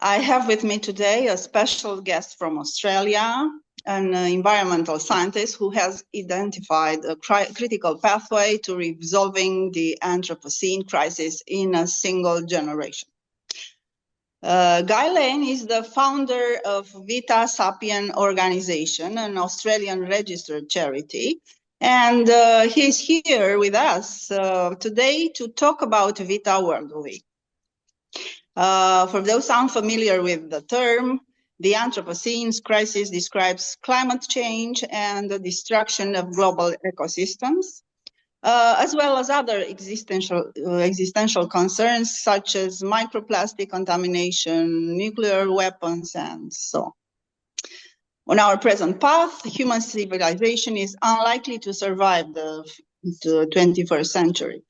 I have with me today a special guest from Australia, an environmental scientist who has identified a critical pathway to resolving the Anthropocene crisis in a single generation. Guy Lane is the founder of Vita Sapien organization, an Australian registered charity, and he's here with us today to talk about Vita World Week. For those unfamiliar with the term, the Anthropocene crisis describes climate change and the destruction of global ecosystems, as well as other existential concerns such as microplastic contamination, nuclear weapons, and so on. On our present path, human civilization is unlikely to survive the 21st century.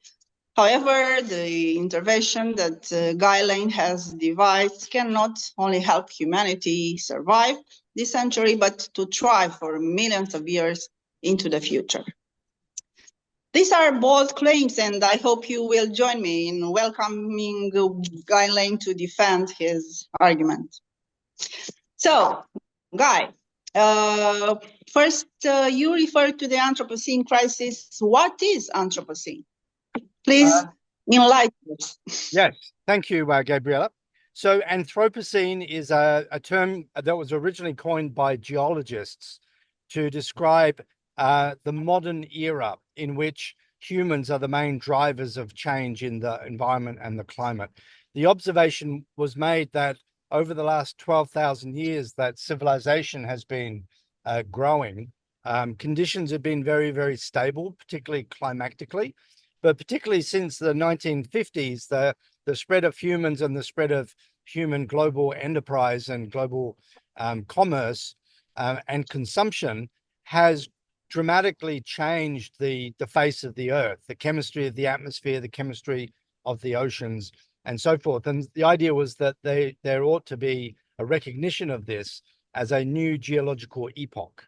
However, the intervention that Guy Lane has devised can not only help humanity survive this century, but to thrive for millions of years into the future. These are bold claims, and I hope you will join me in welcoming Guy Lane to defend his argument. So, Guy, first, you referred to the Anthropocene crisis. What is Anthropocene? Please enlighten us. Yes, thank you, Gabriela. So Anthropocene is a term that was originally coined by geologists to describe the modern era in which humans are the main drivers of change in the environment and the climate. The observation was made that over the last 12,000 years that civilization has been growing. Conditions have been very, very stable, particularly climatically. But particularly since the 1950s, the spread of humans and the spread of human global enterprise and global commerce and consumption has dramatically changed the face of the earth, the chemistry of the atmosphere, the chemistry of the oceans, and so forth. And the idea was that there ought to be a recognition of this as a new geological epoch.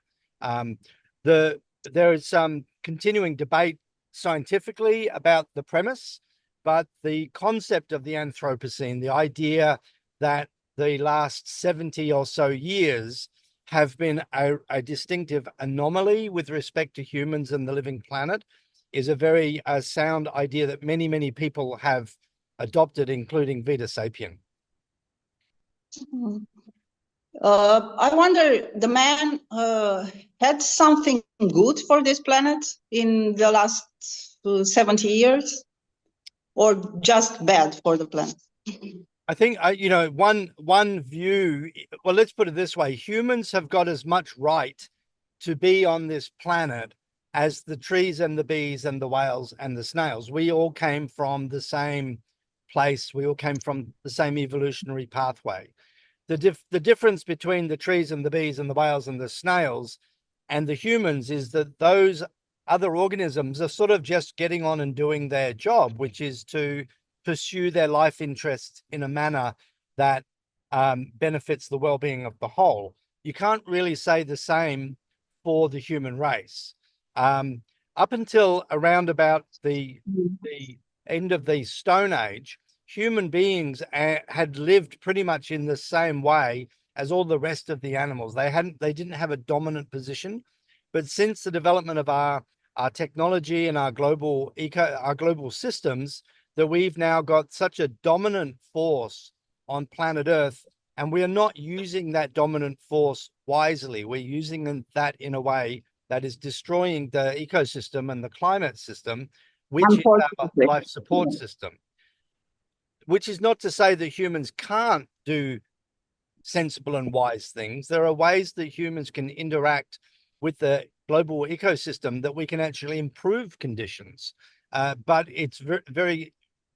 There is some continuing debate scientifically about the premise, but the concept of the Anthropocene, the idea that the last 70 or so years have been a distinctive anomaly with respect to humans and the living planet, is a very sound idea that many, many people have adopted, including Vita Sapien. I wonder, the man had something good for this planet in the last 70 years, or just bad for the planet? I think, one view, well, let's put it this way. Humans have got as much right to be on this planet as the trees and the bees and the whales and the snails. We all came from the same place. We all came from the same evolutionary pathway. The difference between the trees and the bees and the whales and the snails and the humans is that those other organisms are sort of just getting on and doing their job, which is to pursue their life interests in a manner that benefits the well-being of the whole. You can't really say the same for the human race. Up until around about the end of the Stone Age, human beings had lived pretty much in the same way as all the rest of the animals. They didn't have a dominant position, but since the development of our technology and our global systems, that we've now got such a dominant force on planet Earth, and we are not using that dominant force wisely. We're using that in a way that is destroying the ecosystem and the climate system, which is our life support system. Which is not to say that humans can't do sensible and wise things. There are ways that humans can interact with the global ecosystem that we can actually improve conditions. But it's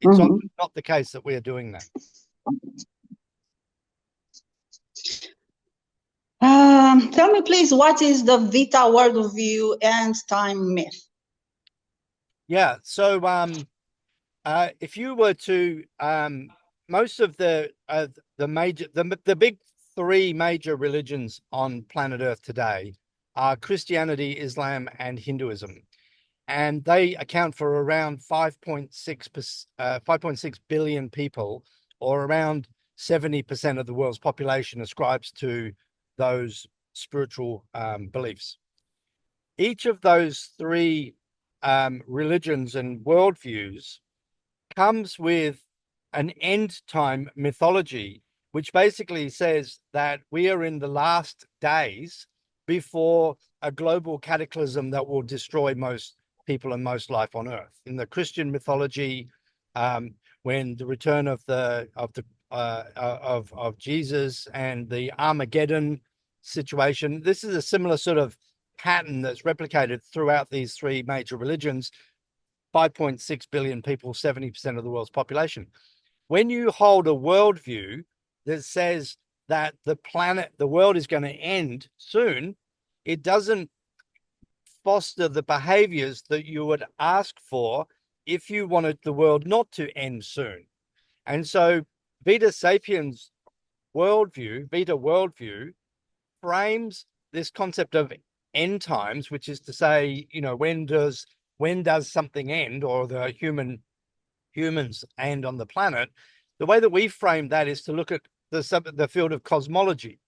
it's often not the case that we are doing that. Tell me, please, what is the Vita worldview and time myth? Yeah, so if you were to most of the big three major religions on planet Earth today are Christianity, Islam, and Hinduism, and they account for around 5.6 billion people, or around 70% of the world's population ascribes to those spiritual beliefs. Each of those three religions and worldviews comes with an end time mythology, which basically says that we are in the last days before a global cataclysm that will destroy most people and most life on earth. In the Christian mythology, when the return of Jesus and the Armageddon situation, this is a similar sort of pattern that's replicated throughout these three major religions. 5.6 billion people, 70% of the world's population. When you hold a worldview that says that the world is going to end soon, it doesn't foster the behaviors that you would ask for if you wanted the world not to end soon. And so Vita Sapien's Vita worldview, frames this concept of end times, which is to say, when does something end, or the humans end on the planet? The way that we frame that is to look at the field of cosmology,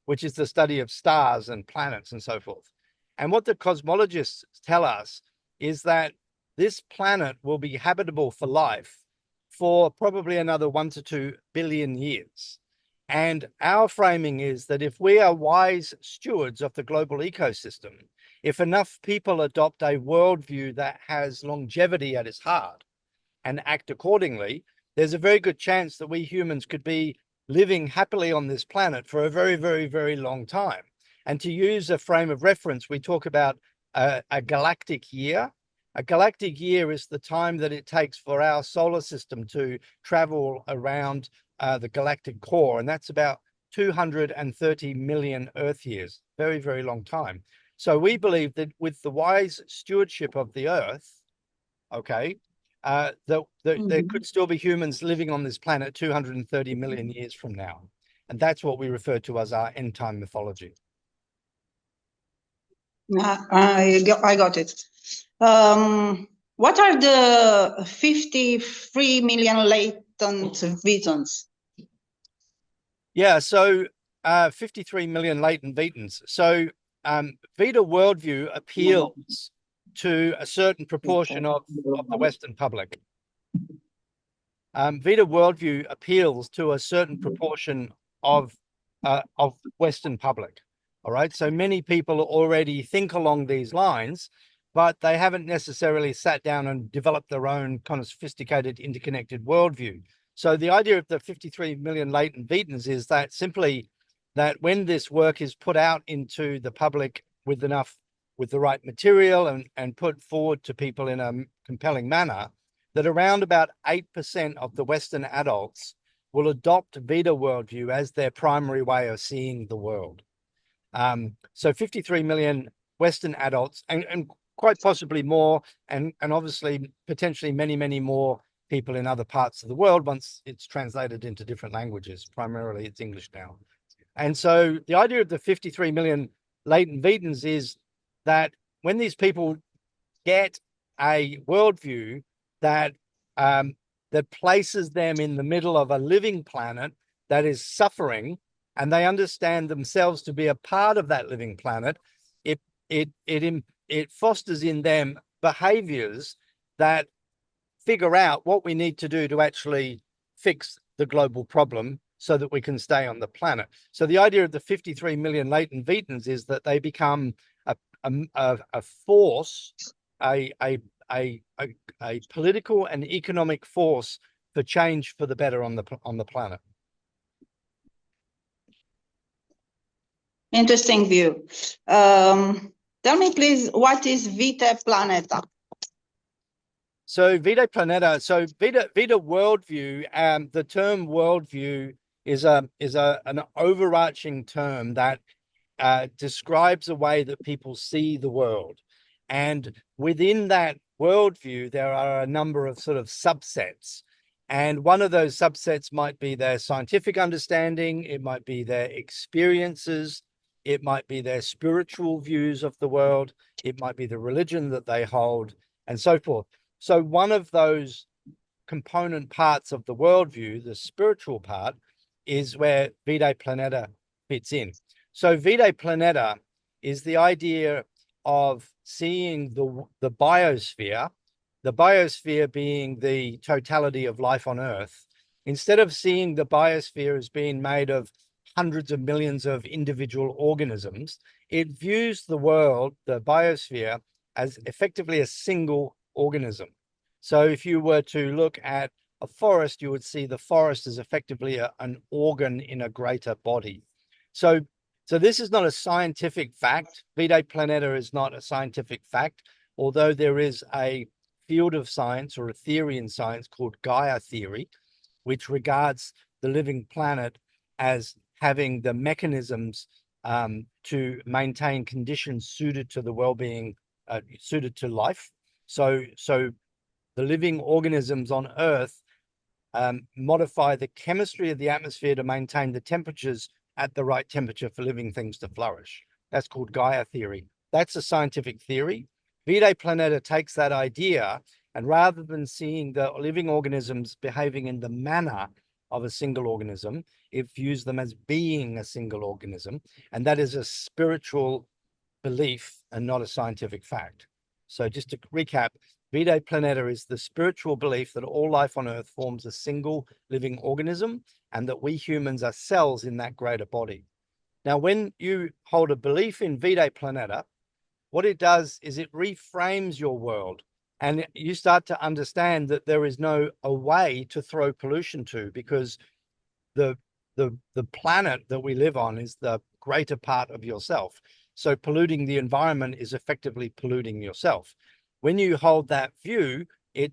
which is the study of stars and planets and so forth. And what the cosmologists tell us is that this planet will be habitable for life for probably another 1 to 2 billion years. And our framing is that if we are wise stewards of the global ecosystem, if enough people adopt a worldview that has longevity at its heart and act accordingly, there's a very good chance that we humans could be living happily on this planet for a very, very, very long time. And to use a frame of reference, we talk about a galactic year. A galactic year is the time that it takes for our solar system to travel around the galactic core, and that's about 230 million Earth years. Very, very long time. So we believe that with the wise stewardship of the Earth, there could still be humans living on this planet 230 million years from now. And that's what we refer to as our end time mythology. I got it. What are the 53 million latent visions? Yeah, so 53 million latent Vitans. So Vita worldview appeals to a certain proportion of the Western public. Vita worldview appeals to a certain proportion of Western public. All right, so many people already think along these lines, but they haven't necessarily sat down and developed their own kind of sophisticated, interconnected worldview. So the idea of the 53 million latent Vitans is that simply that when this work is put out into the public with the right material and put forward to people in a compelling manner, that around about 8% of the Western adults will adopt Vita worldview as their primary way of seeing the world. So 53 million Western adults, and quite possibly more, and obviously potentially many, many more people in other parts of the world once it's translated into different languages. Primarily it's English now. And so the idea of the 53 million latent Vitans is that when these people get a worldview that that places them in the middle of a living planet that is suffering, and they understand themselves to be a part of that living planet, it fosters in them behaviors that figure out what we need to do to actually fix the global problem so that we can stay on the planet. So the idea of the 53 million latent Vitans is that they become a force, a political and economic force for change for the better on the planet. Interesting view. Tell me, please, what is Vita Planeta? So Vita Planeta, so Vita worldview, the term worldview is an overarching term that describes a way that people see the world. And within that worldview, there are a number of sort of subsets. And one of those subsets might be their scientific understanding, it might be their experiences, it might be their spiritual views of the world, it might be the religion that they hold, and so forth. So one of those component parts of the worldview, the spiritual part, is where Vitae Planeta fits in. So Vitae Planeta is the idea of seeing the biosphere being the totality of life on Earth, instead of seeing the biosphere as being made of hundreds of millions of individual organisms, it views the world, the biosphere, as effectively a single organism. So if you were to look at a forest, you would see the forest as effectively an organ in a greater body. So this is not a scientific fact. Vitae Planeta is not a scientific fact, although there is a field of science or a theory in science called Gaia theory, which regards the living planet as having the mechanisms to maintain conditions suited to the well-being, suited to life. So the living organisms on Earth modify the chemistry of the atmosphere to maintain the temperatures at the right temperature for living things to flourish. That's called Gaia theory. That's a scientific theory. Vitae Planeta takes that idea, and rather than seeing the living organisms behaving in the manner of a single organism, it views them as being a single organism. And that is a spiritual belief and not a scientific fact. So just to recap, Vitae Planeta is the spiritual belief that all life on Earth forms a single living organism, and that we humans are cells in that greater body. Now, when you hold a belief in Vitae Planeta, what it does is it reframes your world, and you start to understand that there is no a way to throw pollution to, because the planet that we live on is the greater part of yourself. So polluting the environment is effectively polluting yourself. When you hold that view, it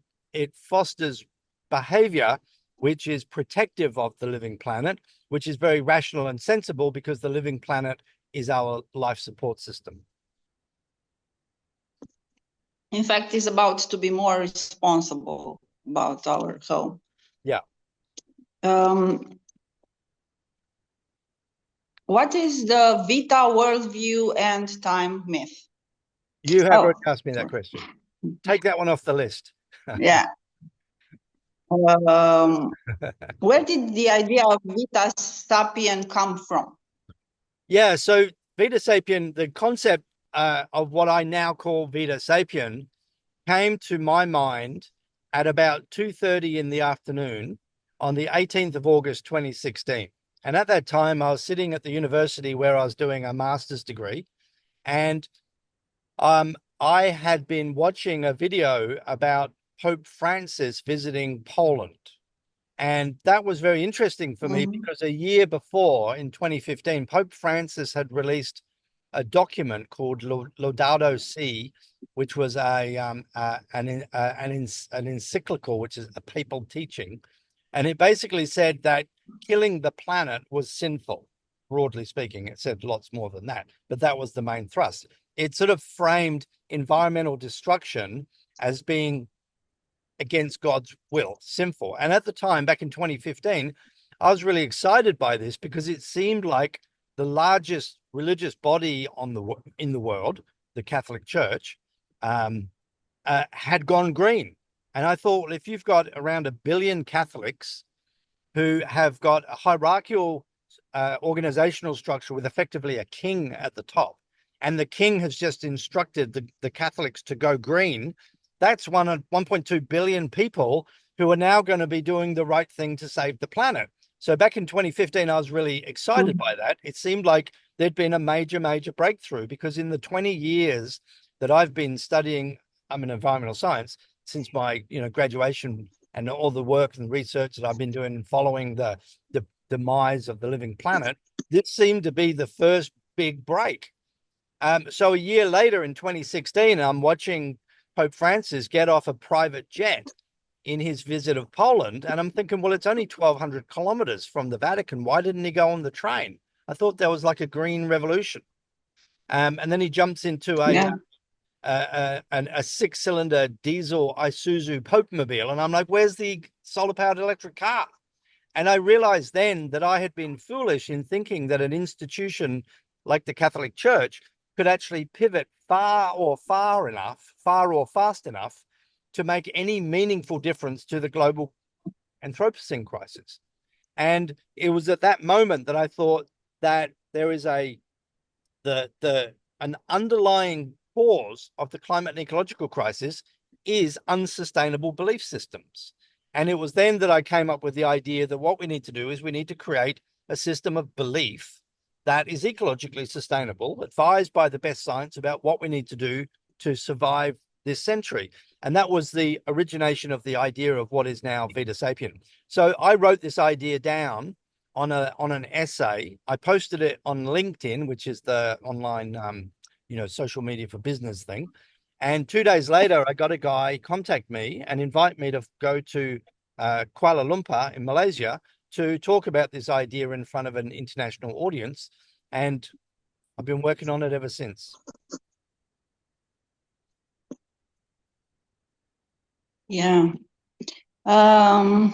fosters behavior which is protective of the living planet, which is very rational and sensible, because the living planet is our life support system. In fact, it's about to be more responsible about our home. Yeah. What is the Vita worldview and time myth? You have already asked me that question. Take that one off the list. Yeah. Where did the idea of Vita Sapien come from? Yeah, so Vita Sapien, the concept of what I now call Vita Sapien, came to my mind at about 2:30 in the afternoon on the 18th of August, 2016. And at that time, I was sitting at the university where I was doing a master's degree, and I had been watching a video about Pope Francis visiting Poland. And that was very interesting for me, because a year before, in 2015, Pope Francis had released a document called Laudato Si, which was an encyclical, which is a papal teaching. And it basically said that killing the planet was sinful, broadly speaking. It said lots more than that, but that was the main thrust. It sort of framed environmental destruction as being against God's will, sinful. And at the time, back in 2015, I was really excited by this, because it seemed like the largest religious body in the world, the Catholic Church, had gone green. And I thought, if you've got around 1 billion Catholics who have got a hierarchical organizational structure with effectively a king at the top, and the king has just instructed the Catholics to go green, that's 1.2 billion people who are now going to be doing the right thing to save the planet. So back in 2015, I was really excited by that. It seemed like there'd been a major breakthrough, because in the 20 years that I've been studying, I'm in environmental science, since my graduation, and all the work and research that I've been doing following the demise of the living planet, this seemed to be the first big break. So a year later, in 2016, I'm watching Pope Francis get off a private jet in his visit of Poland. And I'm thinking, well, it's only 1,200 kilometers from the Vatican. Why didn't he go on the train? I thought there was like a green revolution. And then he jumps into a 6-cylinder diesel Isuzu Pope-mobile. And I'm like, where's the solar-powered electric car? And I realized then that I had been foolish in thinking that an institution like the Catholic Church could actually pivot far or fast enough to make any meaningful difference to the global Anthropocene crisis. And it was at that moment that I thought that there is an underlying cause of the climate and ecological crisis is unsustainable belief systems. And it was then that I came up with the idea that what we need to do is we need to create a system of belief that is ecologically sustainable, advised by the best science about what we need to do to survive this century. And that was the origination of the idea of what is now Vita Sapien. So I wrote this idea down on an essay. I posted it on LinkedIn, which is the online social media for business thing. And 2 days later, I got a guy contact me and invite me to go to Kuala Lumpur in Malaysia to talk about this idea in front of an international audience. And I've been working on it ever since. Yeah. Can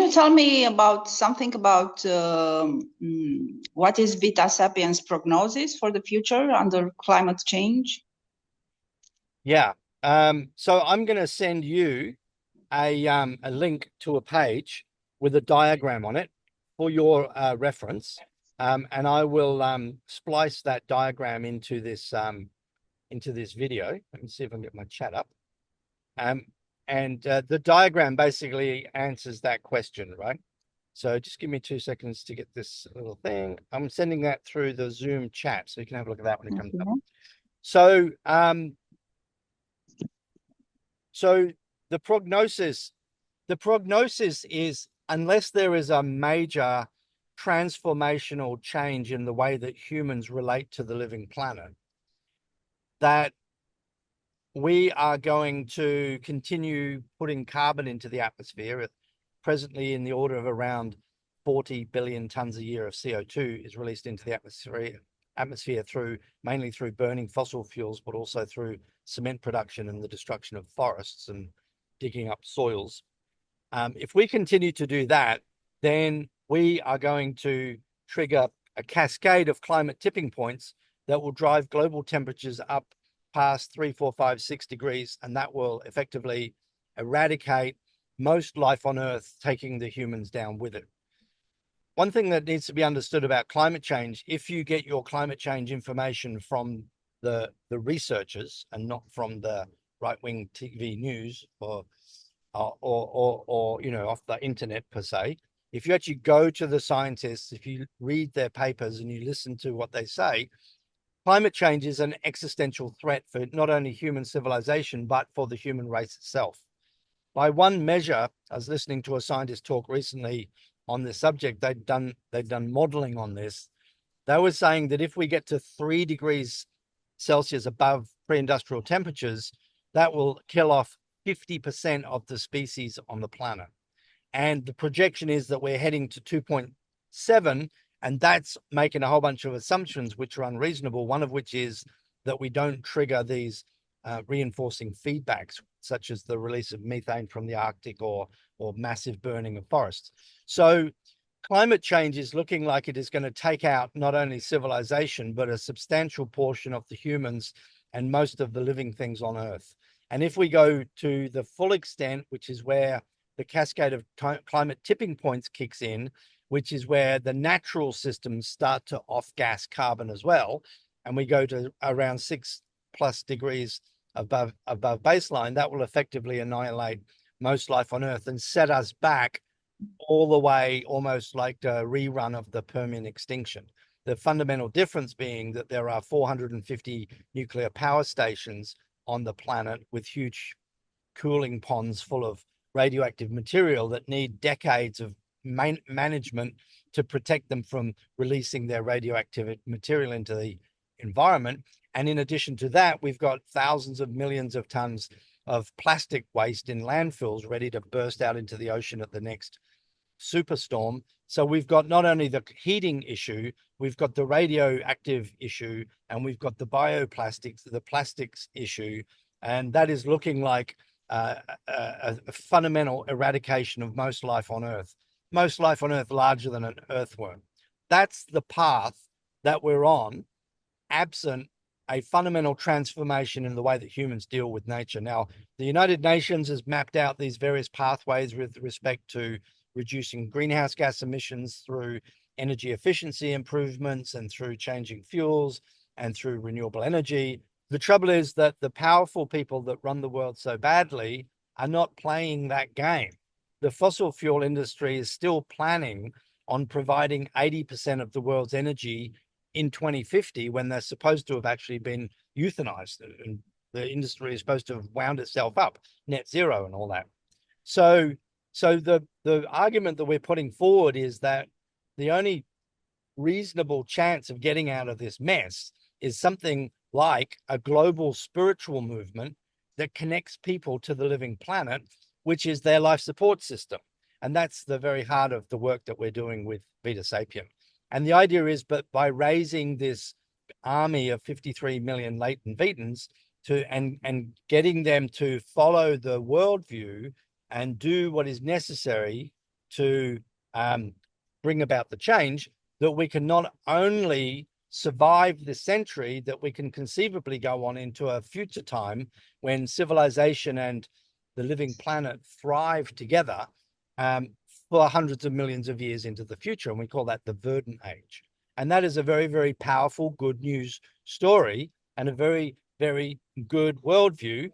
you tell me about something about what is Vita Sapiens' prognosis for the future under climate change? Yeah. So I'm going to send you a link to a page with a diagram on it for your reference. And I will splice that diagram into this video. Let me see if I can get my chat up. And the diagram basically answers that question, right? So just give me 2 seconds to get this little thing. I'm sending that through the Zoom chat, so you can have a look at that when it comes up. So, so the prognosis is, unless there is a major transformational change in the way that humans relate to the living planet, that we are going to continue putting carbon into the atmosphere. Presently, in the order of around 40 billion tons a year of CO2 is released into the atmosphere through mainly through burning fossil fuels, but also through cement production and the destruction of forests and digging up soils. If we continue to do that, then we are going to trigger a cascade of climate tipping points that will drive global temperatures up past 3, 4, 5, 6 degrees, and that will effectively eradicate most life on Earth, taking the humans down with it. One thing that needs to be understood about climate change, if you get your climate change information from the researchers and not from the right-wing TV news or off the internet per se, if you actually go to the scientists, if you read their papers and you listen to what they say, climate change is an existential threat for not only human civilization, but for the human race itself. By one measure, I was listening to a scientist talk recently on this subject. They've done modeling on this. They were saying that if we get to 3 degrees Celsius above pre-industrial temperatures, that will kill off 50% of the species on the planet. And the projection is that we're heading to 2.7, and that's making a whole bunch of assumptions which are unreasonable, one of which is that we don't trigger these reinforcing feedbacks, such as the release of methane from the Arctic or massive burning of forests. So climate change is looking like it is going to take out not only civilization, but a substantial portion of the humans and most of the living things on Earth. And if we go to the full extent, which is where the cascade of climate tipping points kicks in, which is where the natural systems start to off-gas carbon as well, and we go to around 6+ degrees above baseline, that will effectively annihilate most life on Earth and set us back all the way, almost like a rerun of the Permian extinction. The fundamental difference being that there are 450 nuclear power stations on the planet with huge cooling ponds full of radioactive material that need decades of management to protect them from releasing their radioactive material into the environment. And in addition to that, we've got thousands of millions of tons of plastic waste in landfills ready to burst out into the ocean at the next superstorm. So we've got not only the heating issue, we've got the radioactive issue, and we've got the bioplastics, the plastics issue. And that is looking like a fundamental eradication of most life on Earth larger than an earthworm. That's the path that we're on, absent a fundamental transformation in the way that humans deal with nature. Now, the United Nations has mapped out these various pathways with respect to reducing greenhouse gas emissions through energy efficiency improvements and through changing fuels and through renewable energy. The trouble is that the powerful people that run the world so badly are not playing that game. The fossil fuel industry is still planning on providing 80% of the world's energy in 2050 when they're supposed to have actually been euthanized, and the industry is supposed to have wound itself up, net zero and all that. So the argument that we're putting forward is that the only reasonable chance of getting out of this mess is something like a global spiritual movement that connects people to the living planet, which is their life support system. And that's the very heart of the work that we're doing with Vita Sapien. And the idea is, but by raising this army of 53 million latent Vitans and getting them to follow the worldview and do what is necessary to bring about the change, that we can not only survive this century, that we can conceivably go on into a future time when civilization and the living planet thrive together for hundreds of millions of years into the future. And we call that the verdant age. And that is a very, very powerful, good news story and a very, very good worldview,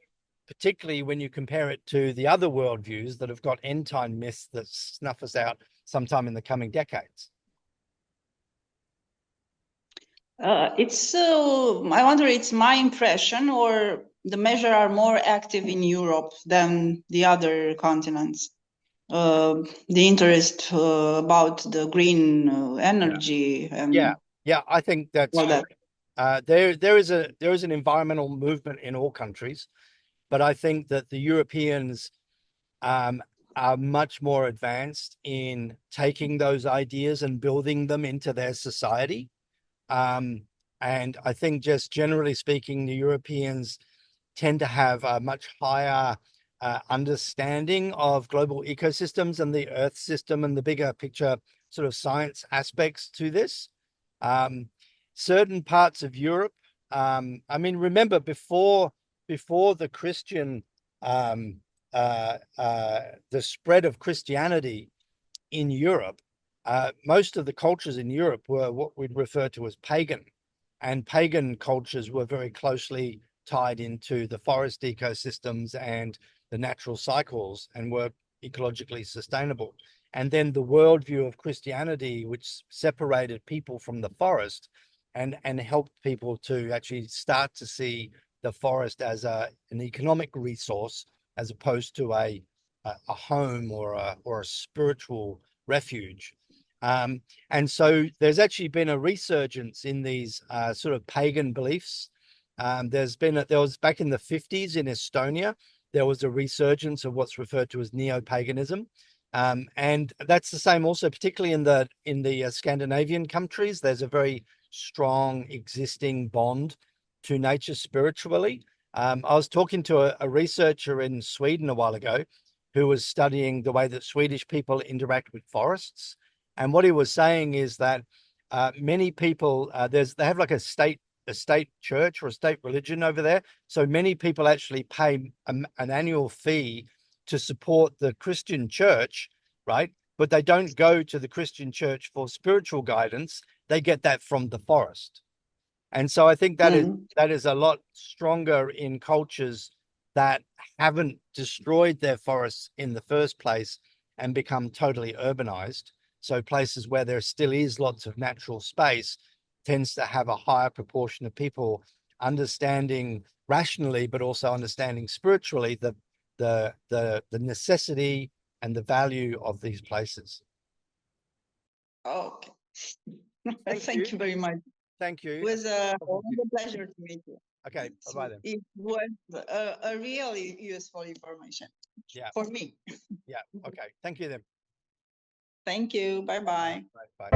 particularly when you compare it to the other worldviews that have got end time myths that snuff us out sometime in the coming decades. I wonder, it's my impression, or the measures are more active in Europe than the other continents. The interest about the green energy and yeah, I think that's all that. there is an environmental movement in all countries, but I think that the Europeans are much more advanced in taking those ideas and building them into their society. And I think, just generally speaking, the Europeans tend to have a much higher understanding of global ecosystems and the Earth system and the bigger picture sort of science aspects to this. Certain parts of Europe, I mean, remember before the Christian, the spread of Christianity in Europe, most of the cultures in Europe were what we'd refer to as pagan, and pagan cultures were very closely tied into the forest ecosystems and the natural cycles and were ecologically sustainable. And then the worldview of Christianity, which separated people from the forest and helped people to actually start to see the forest as an economic resource as opposed to a home or a spiritual refuge. And so there's actually been a resurgence in these sort of pagan beliefs. There was back in the 50s in Estonia, there was a resurgence of what's referred to as neo-paganism. And that's the same also, particularly in the Scandinavian countries. There's a very strong existing bond to nature spiritually. I was talking to a researcher in Sweden a while ago who was studying the way that Swedish people interact with forests. And what he was saying is that many people, they have like a state church or a state religion over there. So many people actually pay an annual fee to support the Christian church, right? But they don't go to the Christian church for spiritual guidance. They get that from the forest. And so I think that is a lot stronger in cultures that haven't destroyed their forests in the first place and become totally urbanized. So places where there still is lots of natural space tends to have a higher proportion of people understanding rationally, but also understanding spiritually the necessity and the value of these places. Okay. Thank you very much. Thank you. It was a pleasure to meet you. Okay, bye-bye then. It was a really useful information for me. Yeah, okay. Thank you then. Thank you. Bye-bye. Bye.